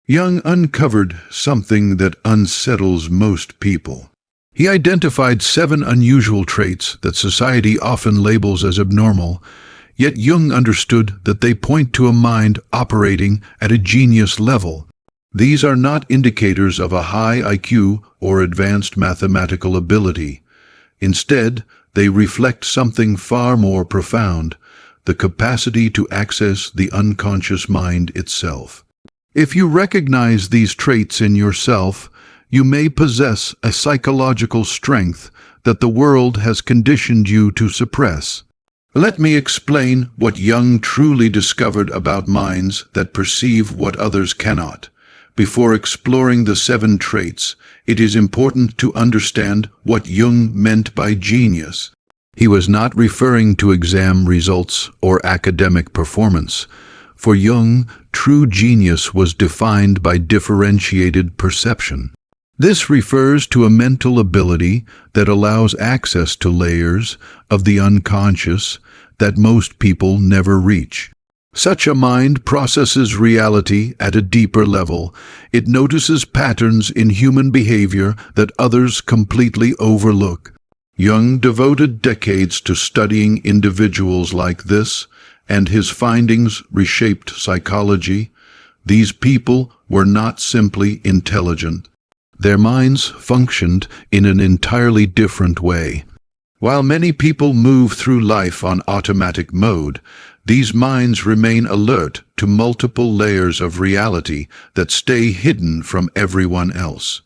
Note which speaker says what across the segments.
Speaker 1: Jung uncovered something that unsettles most people. He identified 7 unusual traits that society often labels as abnormal, yet Jung understood that they point to a mind operating at a genius level. These are not indicators of a high IQ or advanced mathematical ability. Instead, they reflect something far more profound, the capacity to access the unconscious mind itself. If you recognize these traits in yourself, you may possess a psychological strength that the world has conditioned you to suppress. Let me explain what Jung truly discovered about minds that perceive what others cannot. Before exploring the 7 traits, it is important to understand what Jung meant by genius. He was not referring to exam results or academic performance. For Jung, true genius was defined by differentiated perception. This refers to a mental ability that allows access to layers of the unconscious that most people never reach. Such a mind processes reality at a deeper level. It notices patterns in human behavior that others completely overlook. Jung devoted decades to studying individuals like this, and his findings reshaped psychology. These people were not simply intelligent. Their minds functioned in an entirely different way. While many people move through life on automatic mode, these minds remain alert to multiple layers of reality that stay hidden from everyone else.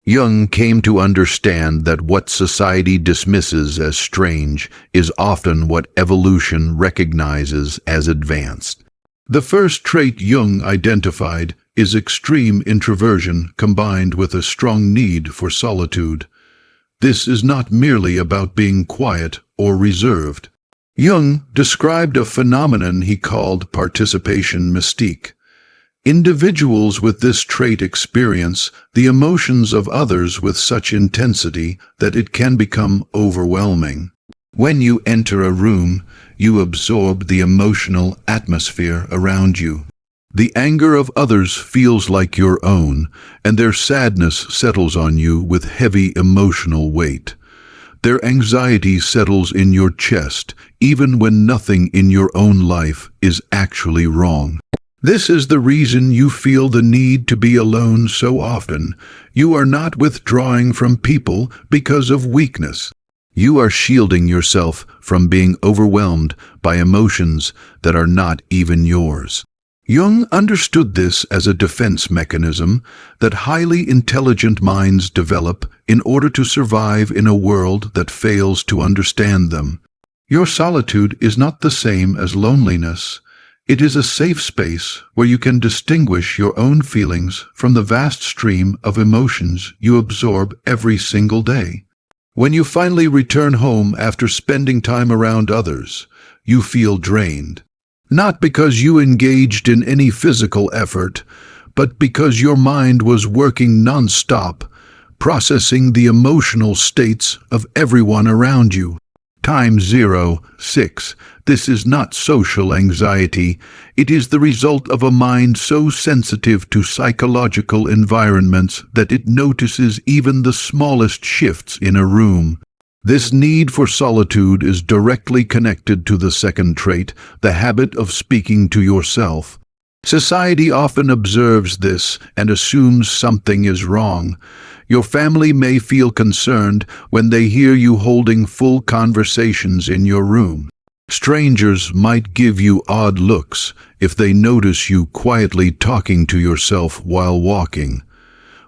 Speaker 1: Jung came to understand that what society dismisses as strange is often what evolution recognizes as advanced. The first trait Jung identified is extreme introversion combined with a strong need for solitude. This is not merely about being quiet or reserved. Jung described a phenomenon he called participation mystique. Individuals with this trait experience the emotions of others with such intensity that it can become overwhelming. When you enter a room, you absorb the emotional atmosphere around you. The anger of others feels like your own, and their sadness settles on you with heavy emotional weight. Their anxiety settles in your chest, even when nothing in your own life is actually wrong. This is the reason you feel the need to be alone so often. You are not withdrawing from people because of weakness. You are shielding yourself from being overwhelmed by emotions that are not even yours. Jung understood this as a defense mechanism that highly intelligent minds develop in order to survive in a world that fails to understand them. Your solitude is not the same as loneliness. It is a safe space where you can distinguish your own feelings from the vast stream of emotions you absorb every single day. When you finally return home after spending time around others, you feel drained. Not because you engaged in any physical effort, but because your mind was working non-stop, processing the emotional states of everyone around you. Time 6. This is not social anxiety. It is the result of a mind so sensitive to psychological environments that it notices even the smallest shifts in a room. This need for solitude is directly connected to the second trait, the habit of speaking to yourself. Society often observes this and assumes something is wrong. Your family may feel concerned when they hear you holding full conversations in your room. Strangers might give you odd looks if they notice you quietly talking to yourself while walking.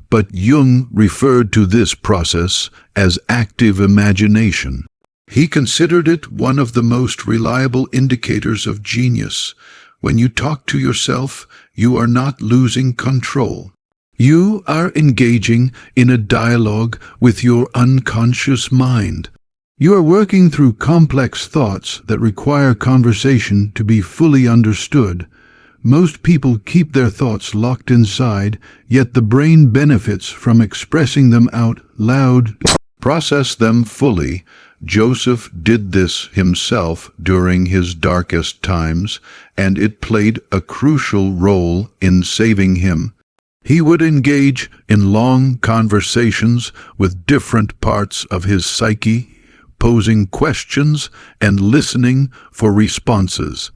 Speaker 1: But Jung referred to this process as active imagination. He considered it one of the most reliable indicators of genius. When you talk to yourself, you are not losing control. You are engaging in a dialogue with your unconscious mind. You are working through complex thoughts that require conversation to be fully understood. Most people keep their thoughts locked inside, yet the brain benefits from expressing them out loud. Process them fully. Joseph did this himself during his darkest times, and it played a crucial role in saving him. He would engage in long conversations with different parts of his psyche, posing questions and listening for responses.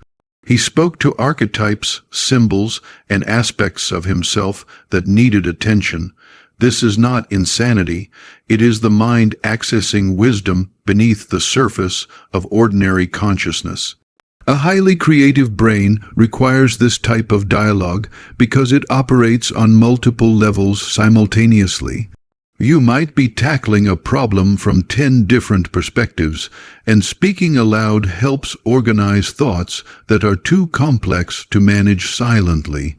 Speaker 1: He spoke to archetypes, symbols, and aspects of himself that needed attention. This is not insanity. It is the mind accessing wisdom beneath the surface of ordinary consciousness. A highly creative brain requires this type of dialogue because it operates on multiple levels simultaneously. You might be tackling a problem from 10 different perspectives, and speaking aloud helps organize thoughts that are too complex to manage silently.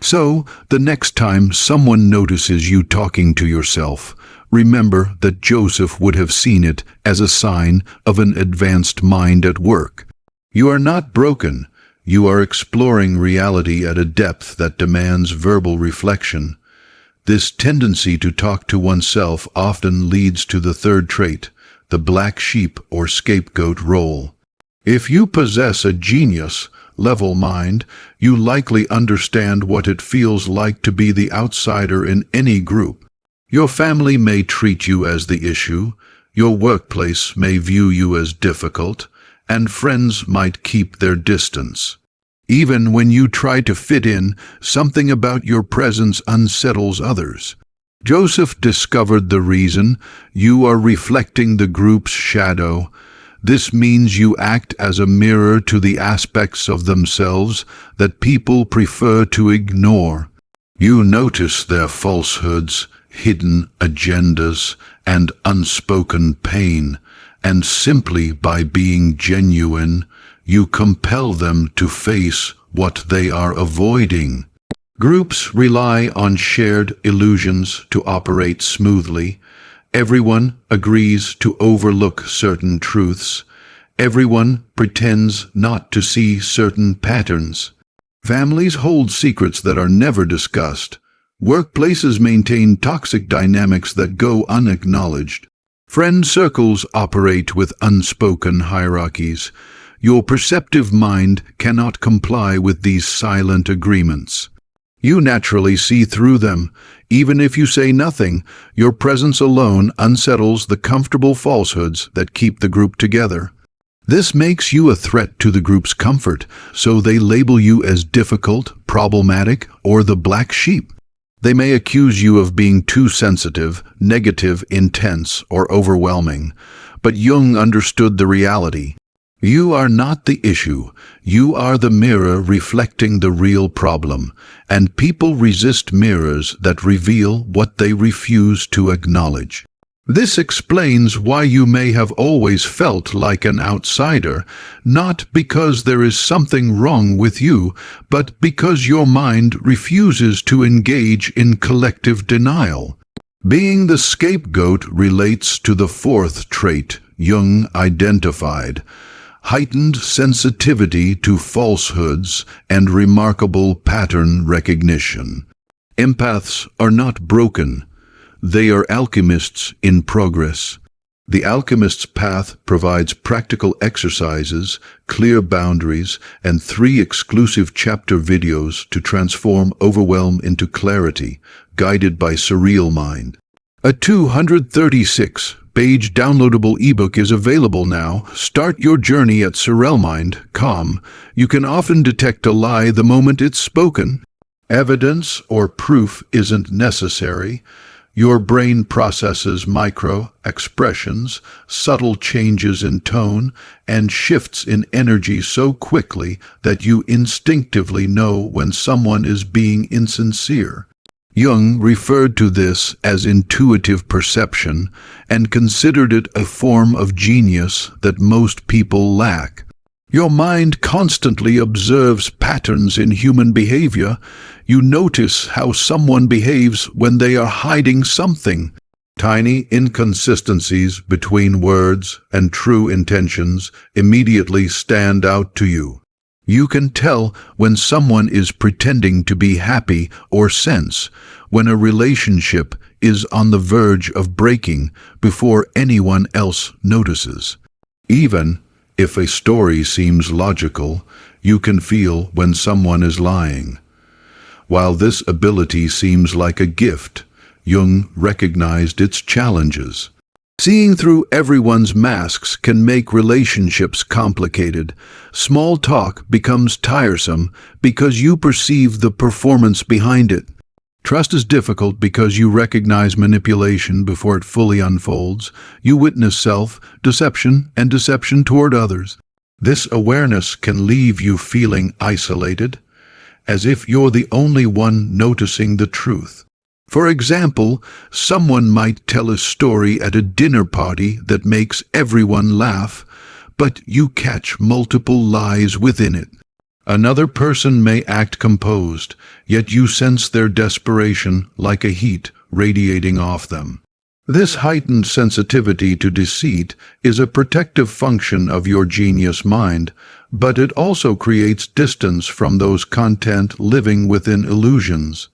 Speaker 1: So, the next time someone notices you talking to yourself, remember that Joseph would have seen it as a sign of an advanced mind at work. You are not broken. You are exploring reality at a depth that demands verbal reflection. This tendency to talk to oneself often leads to the third trait, the black sheep or scapegoat role. If you possess a genius-level mind, you likely understand what it feels like to be the outsider in any group. Your family may treat you as the issue, your workplace may view you as difficult, and friends might keep their distance. Even when you try to fit in, something about your presence unsettles others. Joseph discovered the reason: you are reflecting the group's shadow. This means you act as a mirror to the aspects of themselves that people prefer to ignore. You notice their falsehoods, hidden agendas, and unspoken pain, and simply by being genuine, you compel them to face what they are avoiding. Groups rely on shared illusions to operate smoothly. Everyone agrees to overlook certain truths. Everyone pretends not to see certain patterns. Families hold secrets that are never discussed. Workplaces maintain toxic dynamics that go unacknowledged. Friend circles operate with unspoken hierarchies. Your perceptive mind cannot comply with these silent agreements. You naturally see through them. Even if you say nothing, your presence alone unsettles the comfortable falsehoods that keep the group together. This makes you a threat to the group's comfort, so they label you as difficult, problematic, or the black sheep. They may accuse you of being too sensitive, negative, intense, or overwhelming. But Jung understood the reality. You are not the issue. You are the mirror reflecting the real problem, and people resist mirrors that reveal what they refuse to acknowledge. This explains why you may have always felt like an outsider, not because there is something wrong with you, but because your mind refuses to engage in collective denial. Being the scapegoat relates to the fourth trait Jung identified: heightened sensitivity to falsehoods and remarkable pattern recognition. Empaths are not broken. They are alchemists in progress. The alchemist's path provides practical exercises, clear boundaries, and 3 exclusive chapter videos to transform overwhelm into clarity, guided by Surreal Mind. A 236-page downloadable ebook is available now. Start your journey at surrealmind.com. You can often detect a lie the moment it's spoken. Evidence or proof isn't necessary. Your brain processes micro-expressions, subtle changes in tone, and shifts in energy so quickly that you instinctively know when someone is being insincere. Jung referred to this as intuitive perception and considered it a form of genius that most people lack. Your mind constantly observes patterns in human behavior. You notice how someone behaves when they are hiding something. Tiny inconsistencies between words and true intentions immediately stand out to you. You can tell when someone is pretending to be happy or sense when a relationship is on the verge of breaking before anyone else notices. Even if a story seems logical, you can feel when someone is lying. While this ability seems like a gift, Jung recognized its challenges. Seeing through everyone's masks can make relationships complicated. Small talk becomes tiresome because you perceive the performance behind it. Trust is difficult because you recognize manipulation before it fully unfolds. You witness self-deception and deception toward others. This awareness can leave you feeling isolated, as if you're the only one noticing the truth. For example, someone might tell a story at a dinner party that makes everyone laugh, but you catch multiple lies within it. Another person may act composed, yet you sense their desperation like a heat radiating off them. This heightened sensitivity to deceit is a protective function of your genius mind, but it also creates distance from those content living within illusions.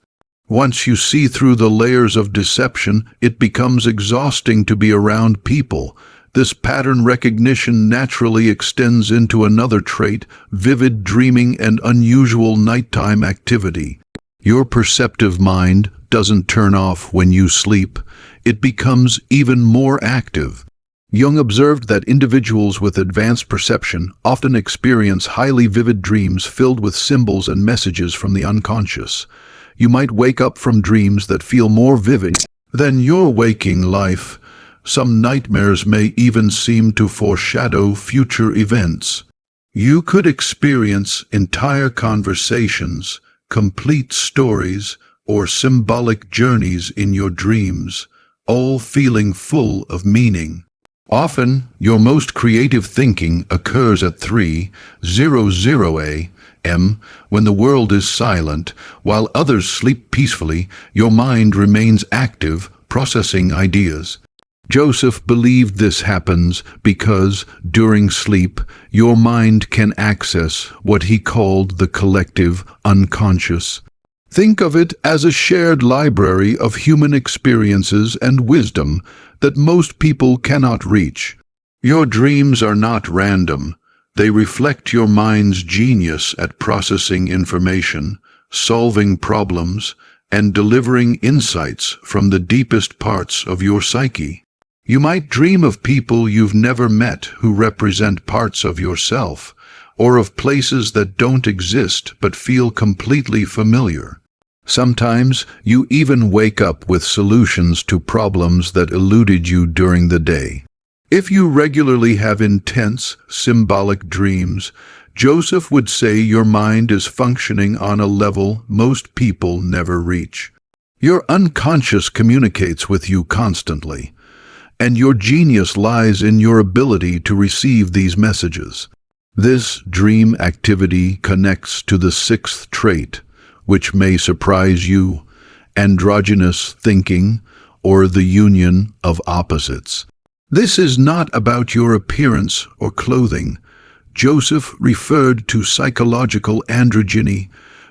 Speaker 1: Once you see through the layers of deception, it becomes exhausting to be around people. This pattern recognition naturally extends into another trait, vivid dreaming and unusual nighttime activity. Your perceptive mind doesn't turn off when you sleep. It becomes even more active. Jung observed that individuals with advanced perception often experience highly vivid dreams filled with symbols and messages from the unconscious. You might wake up from dreams that feel more vivid than your waking life. Some nightmares may even seem to foreshadow future events. You could experience entire conversations, complete stories, or symbolic journeys in your dreams, all feeling full of meaning. Often, your most creative thinking occurs at 3:00 a.m. when the world is silent. While others sleep peacefully, your mind remains active, processing ideas. Joseph believed this happens because, during sleep, your mind can access what he called the collective unconscious. Think of it as a shared library of human experiences and wisdom that most people cannot reach. Your dreams are not random. They reflect your mind's genius at processing information, solving problems, and delivering insights from the deepest parts of your psyche. You might dream of people you've never met who represent parts of yourself, or of places that don't exist but feel completely familiar. Sometimes you even wake up with solutions to problems that eluded you during the day. If you regularly have intense, symbolic dreams, Joseph would say your mind is functioning on a level most people never reach. Your unconscious communicates with you constantly, and your genius lies in your ability to receive these messages. This dream activity connects to the sixth trait, which may surprise you: androgynous thinking, or the union of opposites. This is not about your appearance or clothing. Joseph referred to psychological androgyny,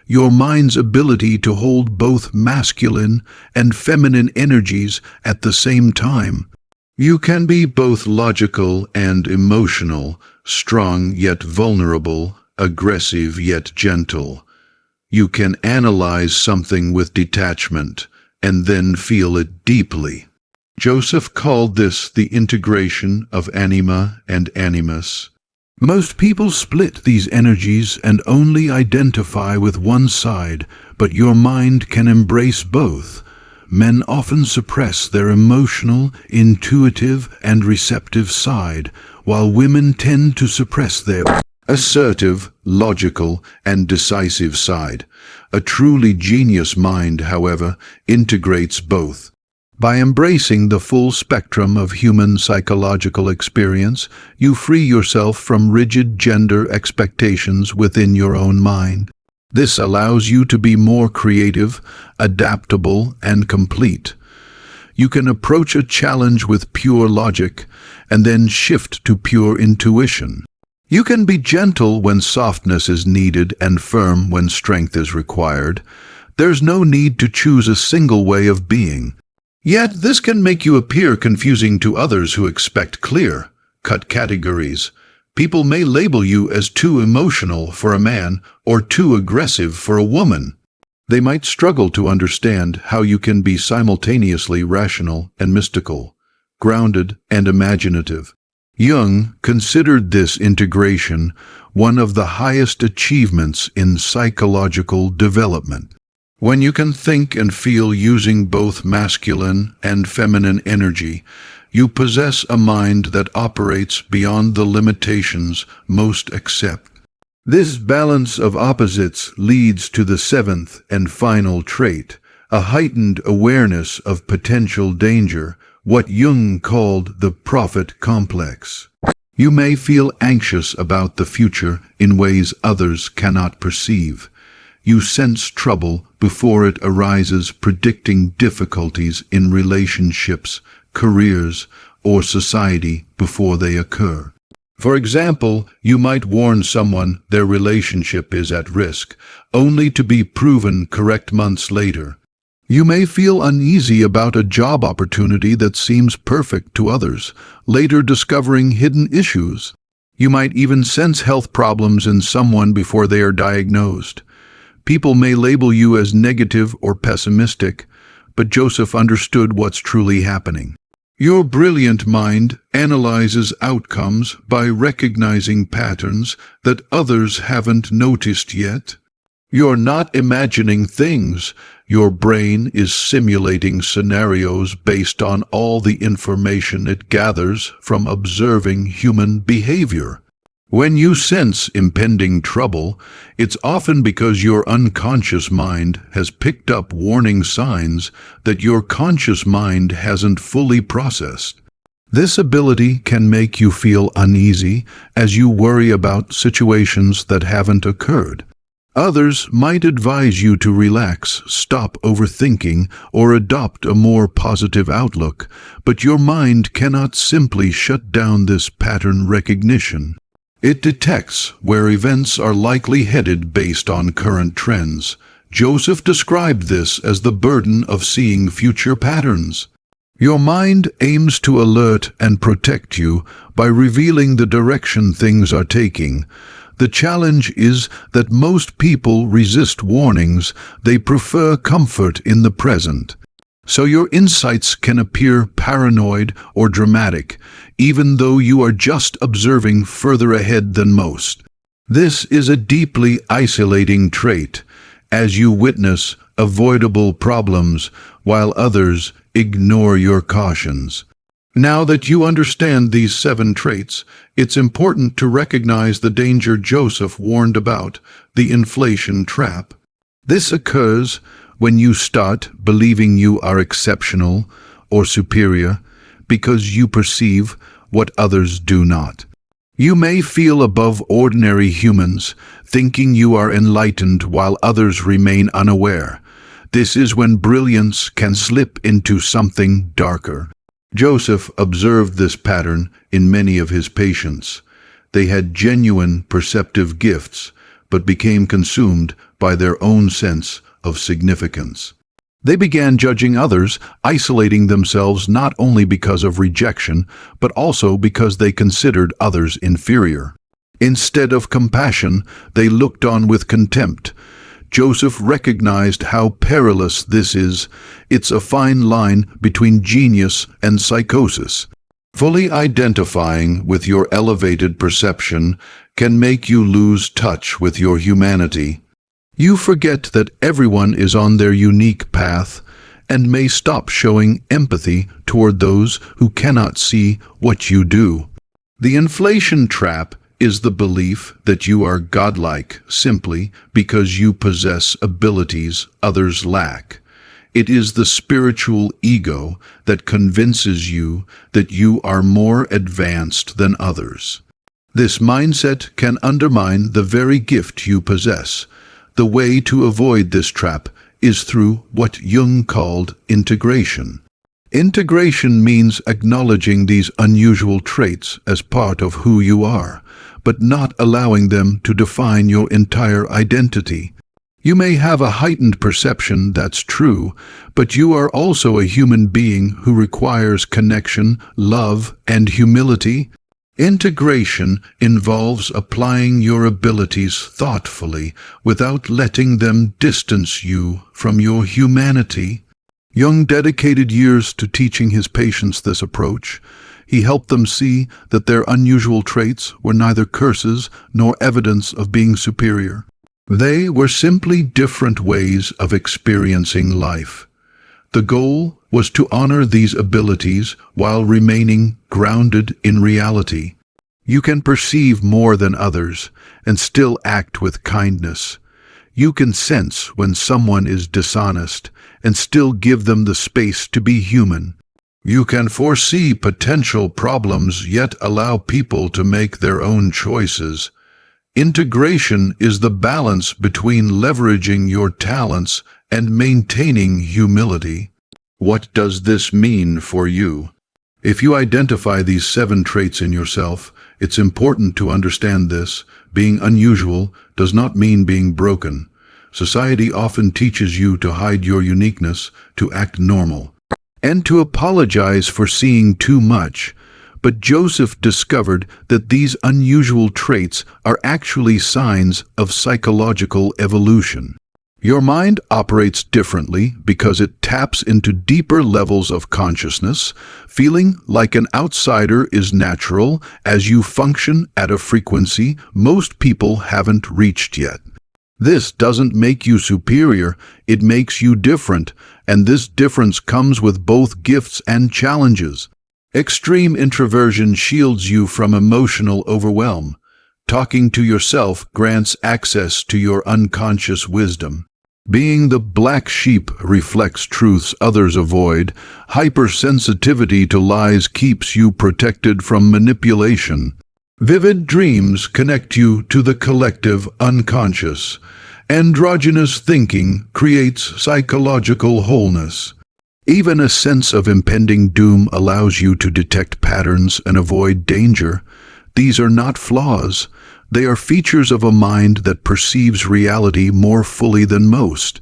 Speaker 1: your mind's ability to hold both masculine and feminine energies at the same time. You can be both logical and emotional, strong yet vulnerable, aggressive yet gentle. You can analyze something with detachment and then feel it deeply. Joseph called this the integration of anima and animus. Most people split these energies and only identify with one side, but your mind can embrace both. Men often suppress their emotional, intuitive, and receptive side, while women tend to suppress their assertive, logical, and decisive side. A truly genius mind, however, integrates both. By embracing the full spectrum of human psychological experience, you free yourself from rigid gender expectations within your own mind. This allows you to be more creative, adaptable, and complete. You can approach a challenge with pure logic and then shift to pure intuition. You can be gentle when softness is needed and firm when strength is required. There's no need to choose a single way of being. Yet this can make you appear confusing to others who expect clear-cut categories. People may label you as too emotional for a man or too aggressive for a woman. They might struggle to understand how you can be simultaneously rational and mystical, grounded and imaginative. Jung considered this integration one of the highest achievements in psychological development. When you can think and feel using both masculine and feminine energy, you possess a mind that operates beyond the limitations most accept. This balance of opposites leads to the seventh and final trait, a heightened awareness of potential danger, what Jung called the prophet complex. You may feel anxious about the future in ways others cannot perceive. You sense trouble before it arises, predicting difficulties in relationships, careers, or society before they occur. For example, you might warn someone their relationship is at risk, only to be proven correct months later. You may feel uneasy about a job opportunity that seems perfect to others, later discovering hidden issues. You might even sense health problems in someone before they are diagnosed. People may label you as negative or pessimistic, but Joseph understood what's truly happening. Your brilliant mind analyzes outcomes by recognizing patterns that others haven't noticed yet. You're not imagining things. Your brain is simulating scenarios based on all the information it gathers from observing human behavior. When you sense impending trouble, it's often because your unconscious mind has picked up warning signs that your conscious mind hasn't fully processed. This ability can make you feel uneasy as you worry about situations that haven't occurred. Others might advise you to relax, stop overthinking, or adopt a more positive outlook, but your mind cannot simply shut down this pattern recognition. It detects where events are likely headed based on current trends. Joseph described this as the burden of seeing future patterns. Your mind aims to alert and protect you by revealing the direction things are taking. The challenge is that most people resist warnings. They prefer comfort in the present. So your insights can appear paranoid or dramatic, even though you are just observing further ahead than most. This is a deeply isolating trait, as you witness avoidable problems while others ignore your cautions. Now that you understand these 7 traits, it's important to recognize the danger Joseph warned about, the inflation trap. This occurs when you start believing you are exceptional or superior because you perceive what others do not. You may feel above ordinary humans, thinking you are enlightened while others remain unaware. This is when brilliance can slip into something darker. Joseph observed this pattern in many of his patients. They had genuine perceptive gifts, but became consumed by their own sense of significance. They began judging others, isolating themselves not only because of rejection, but also because they considered others inferior. Instead of compassion, they looked on with contempt. Joseph recognized how perilous this is. It's a fine line between genius and psychosis. Fully identifying with your elevated perception can make you lose touch with your humanity. You forget that everyone is on their unique path and may stop showing empathy toward those who cannot see what you do. The inflation trap is the belief that you are godlike simply because you possess abilities others lack. It is the spiritual ego that convinces you that you are more advanced than others. This mindset can undermine the very gift you possess. The way to avoid this trap is through what Jung called integration. Integration means acknowledging these unusual traits as part of who you are, but not allowing them to define your entire identity. You may have a heightened perception, that's true, but you are also a human being who requires connection, love, and humility. Integration involves applying your abilities thoughtfully without letting them distance you from your humanity. Jung dedicated years to teaching his patients this approach. He helped them see that their unusual traits were neither curses nor evidence of being superior. They were simply different ways of experiencing life. The goal was to honor these abilities while remaining grounded in reality. You can perceive more than others and still act with kindness. You can sense when someone is dishonest and still give them the space to be human. You can foresee potential problems yet allow people to make their own choices. Integration is the balance between leveraging your talents and maintaining humility. What does this mean for you? If you identify these 7 traits in yourself, it's important to understand this. Being unusual does not mean being broken. Society often teaches you to hide your uniqueness, to act normal, and to apologize for seeing too much. But Joseph discovered that these unusual traits are actually signs of psychological evolution. Your mind operates differently because it taps into deeper levels of consciousness. Feeling like an outsider is natural as you function at a frequency most people haven't reached yet. This doesn't make you superior, it makes you different, and this difference comes with both gifts and challenges. Extreme introversion shields you from emotional overwhelm. Talking to yourself grants access to your unconscious wisdom. Being the black sheep reflects truths others avoid. Hypersensitivity to lies keeps you protected from manipulation. Vivid dreams connect you to the collective unconscious. Androgynous thinking creates psychological wholeness. Even a sense of impending doom allows you to detect patterns and avoid danger. These are not flaws. They are features of a mind that perceives reality more fully than most.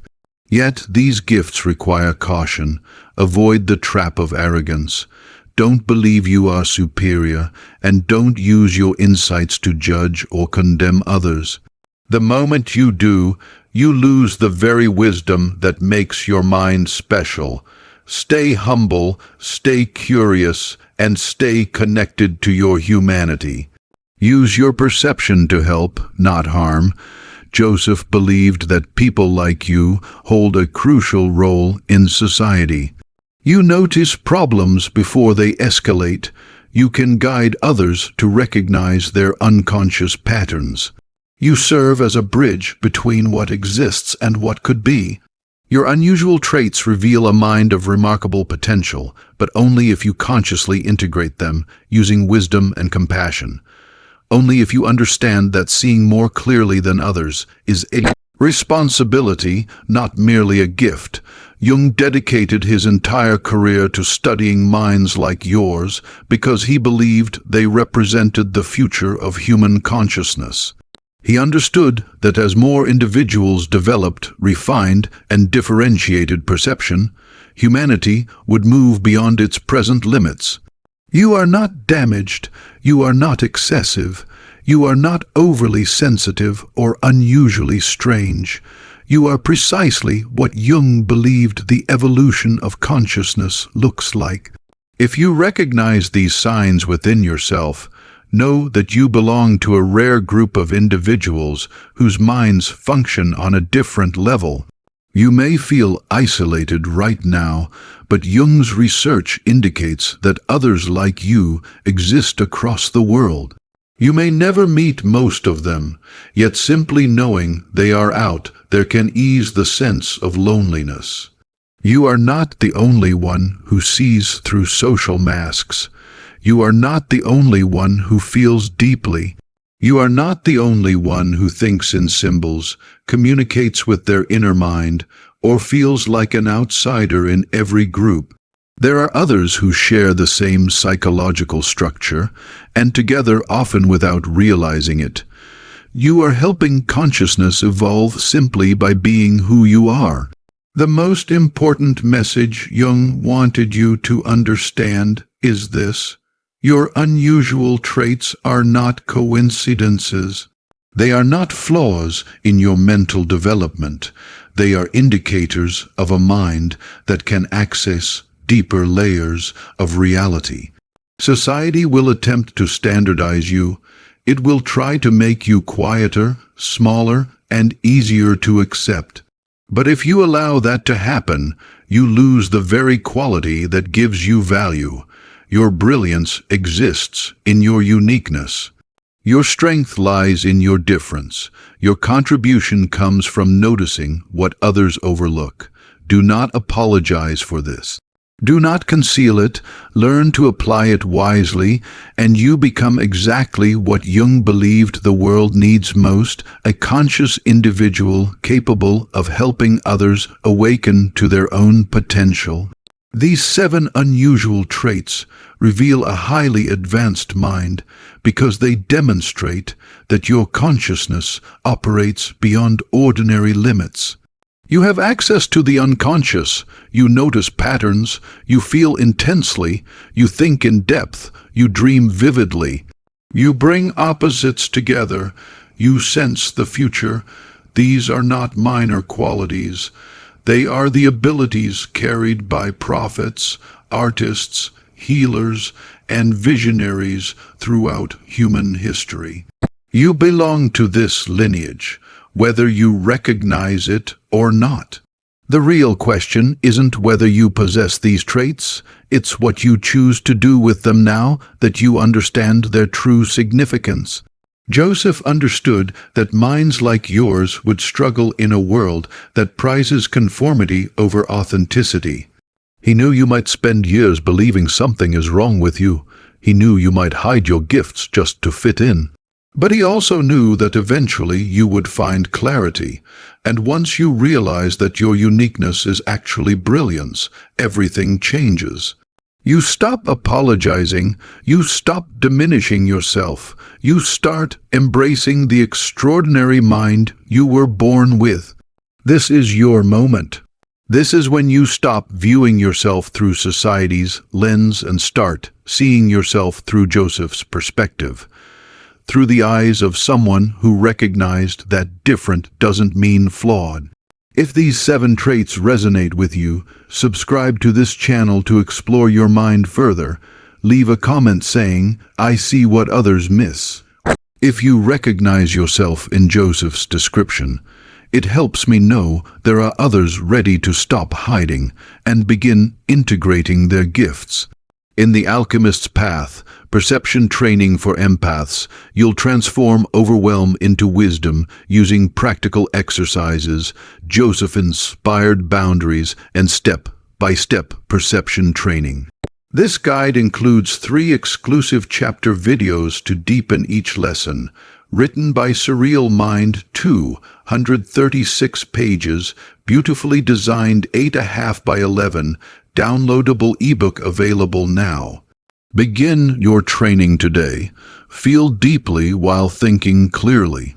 Speaker 1: Yet these gifts require caution. Avoid the trap of arrogance. Don't believe you are superior, and don't use your insights to judge or condemn others. The moment you do, you lose the very wisdom that makes your mind special. Stay humble, stay curious, and stay connected to your humanity. Use your perception to help, not harm. Joseph believed that people like you hold a crucial role in society. You notice problems before they escalate. You can guide others to recognize their unconscious patterns. You serve as a bridge between what exists and what could be. Your unusual traits reveal a mind of remarkable potential, but only if you consciously integrate them, using wisdom and compassion. Only if you understand that seeing more clearly than others is a responsibility, not merely a gift. Jung dedicated his entire career to studying minds like yours because he believed they represented the future of human consciousness. He understood that as more individuals developed, refined, and differentiated perception, humanity would move beyond its present limits. You are not damaged, you are not excessive, you are not overly sensitive or unusually strange. You are precisely what Jung believed the evolution of consciousness looks like. If you recognize these signs within yourself, know that you belong to a rare group of individuals whose minds function on a different level. You may feel isolated right now, but Jung's research indicates that others like you exist across the world. You may never meet most of them, yet simply knowing they are out there can ease the sense of loneliness. You are not the only one who sees through social masks. You are not the only one who feels deeply. You are not the only one who thinks in symbols, communicates with their inner mind, or feels like an outsider in every group. There are others who share the same psychological structure, and together often without realizing it. You are helping consciousness evolve simply by being who you are. The most important message Jung wanted you to understand is this: Your unusual traits are not coincidences. They are not flaws in your mental development. They are indicators of a mind that can access deeper layers of reality. Society will attempt to standardize you. It will try to make you quieter, smaller, and easier to accept. But if you allow that to happen, you lose the very quality that gives you value. Your brilliance exists in your uniqueness. Your strength lies in your difference. Your contribution comes from noticing what others overlook. Do not apologize for this. Do not conceal it. Learn to apply it wisely, and you become exactly what Jung believed the world needs most, a conscious individual capable of helping others awaken to their own potential. These 7 unusual traits reveal a highly advanced mind because they demonstrate that your consciousness operates beyond ordinary limits. You have access to the unconscious. You notice patterns. You feel intensely. You think in depth. You dream vividly. You bring opposites together. You sense the future. These are not minor qualities. They are the abilities carried by prophets, artists, healers, and visionaries throughout human history. You belong to this lineage, whether you recognize it or not. The real question isn't whether you possess these traits, it's what you choose to do with them now that you understand their true significance. Joseph understood that minds like yours would struggle in a world that prizes conformity over authenticity. He knew you might spend years believing something is wrong with you. He knew you might hide your gifts just to fit in. But he also knew that eventually you would find clarity, and once you realize that your uniqueness is actually brilliance, everything changes. You stop apologizing, you stop diminishing yourself, you start embracing the extraordinary mind you were born with. This is your moment. This is when you stop viewing yourself through society's lens and start seeing yourself through Joseph's perspective, through the eyes of someone who recognized that different doesn't mean flawed. If these 7 traits resonate with you, subscribe to this channel to explore your mind further. Leave a comment saying, "I see what others miss." If you recognize yourself in Joseph's description, it helps me know there are others ready to stop hiding and begin integrating their gifts. In The Alchemist's Path, perception training for empaths, you'll transform overwhelm into wisdom using practical exercises, Joseph-inspired boundaries, and step-by-step perception training. This guide includes 3 exclusive chapter videos to deepen each lesson, written by Surreal Mind, 236 pages, beautifully designed 8.5 by 11, downloadable ebook available now. Begin your training today. Feel deeply while thinking clearly.